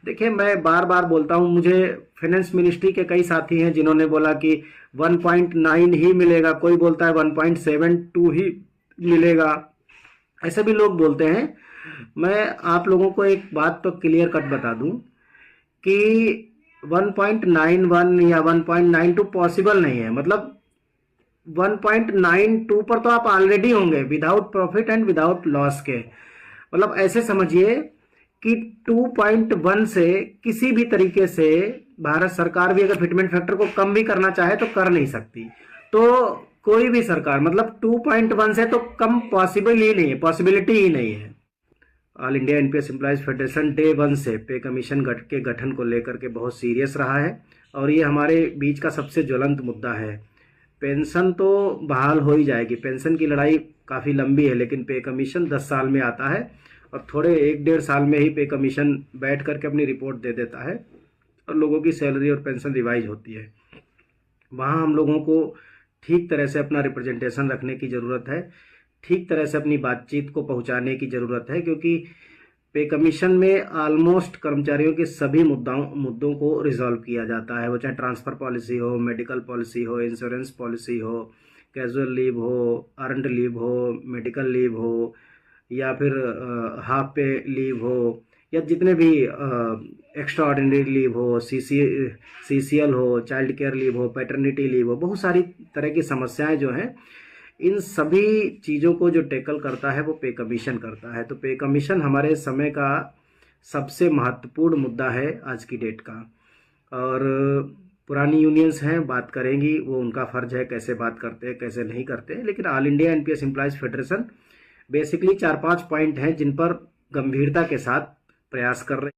देखिए, मैं बार बार बोलता हूँ, मुझे फाइनेंस मिनिस्ट्री के कई साथी हैं जिन्होंने बोला कि 1.9 ही मिलेगा, कोई बोलता है 1.72 ही मिलेगा, ऐसे भी लोग बोलते हैं। मैं आप लोगों को एक बात तो क्लियर कट बता दूं कि 1.91 या 1.92 पॉसिबल नहीं है। मतलब 1.92 पर तो आप ऑलरेडी होंगे without profit and without loss के। मतलब ऐसे समझिए कि 2.1 से किसी भी तरीके से भारत सरकार भी अगर फिटमेंट फैक्टर को कम भी करना चाहे तो कर नहीं सकती। तो कोई भी सरकार, मतलब 2.1 से तो कम पॉसिबल ही नहीं है, पॉसिबिलिटी ही नहीं है। All India NPS employees federation day one से पे कमीशन के गठन को लेकर के बहुत सीरियस रहा है और ये हमारे बीच का सबसे ज्वलंत मुद्दा है। पेंशन तो बहाल हो ही जाएगी, पेंशन की लड़ाई काफ़ी लंबी है, लेकिन पे कमीशन 10 साल में आता है और थोड़े 1-1.5 साल में ही पे कमीशन बैठ करके अपनी रिपोर्ट दे देता है और लोगों की सैलरी और पेंशन रिवाइज होती है। वहाँ हम लोगों को ठीक तरह से अपना रिप्रेजेंटेशन रखने की ज़रूरत है, ठीक तरह से अपनी बातचीत को पहुँचाने की ज़रूरत है, क्योंकि पे कमीशन में ऑलमोस्ट कर्मचारियों के सभी मुद्दों को रिजॉल्व किया जाता है। वो चाहे ट्रांसफ़र पॉलिसी हो, मेडिकल पॉलिसी हो, इंश्योरेंस पॉलिसी हो, कैजुअल लीव हो, अर्नड लीव हो, मेडिकल लीव हो, या फिर हाफ पे लीव हो, या जितने भी एक्स्ट्रा ऑर्डिनरी लीव हो, सीसीएल हो, चाइल्ड केयर लीव हो, पैटर्निटी लीव हो, बहुत सारी तरह की समस्याएं जो हैं, इन सभी चीज़ों को जो टैकल करता है वो पे कमीशन करता है। तो पे कमीशन हमारे समय का सबसे महत्वपूर्ण मुद्दा है आज की डेट का। और पुरानी यूनियंस हैं, बात करेंगी, वो उनका फ़र्ज है, कैसे बात करते हैं कैसे नहीं करते हैं। लेकिन all India NPS employees federation basically 4-5 point हैं जिन पर गंभीरता के साथ प्रयास कर रहे हैं।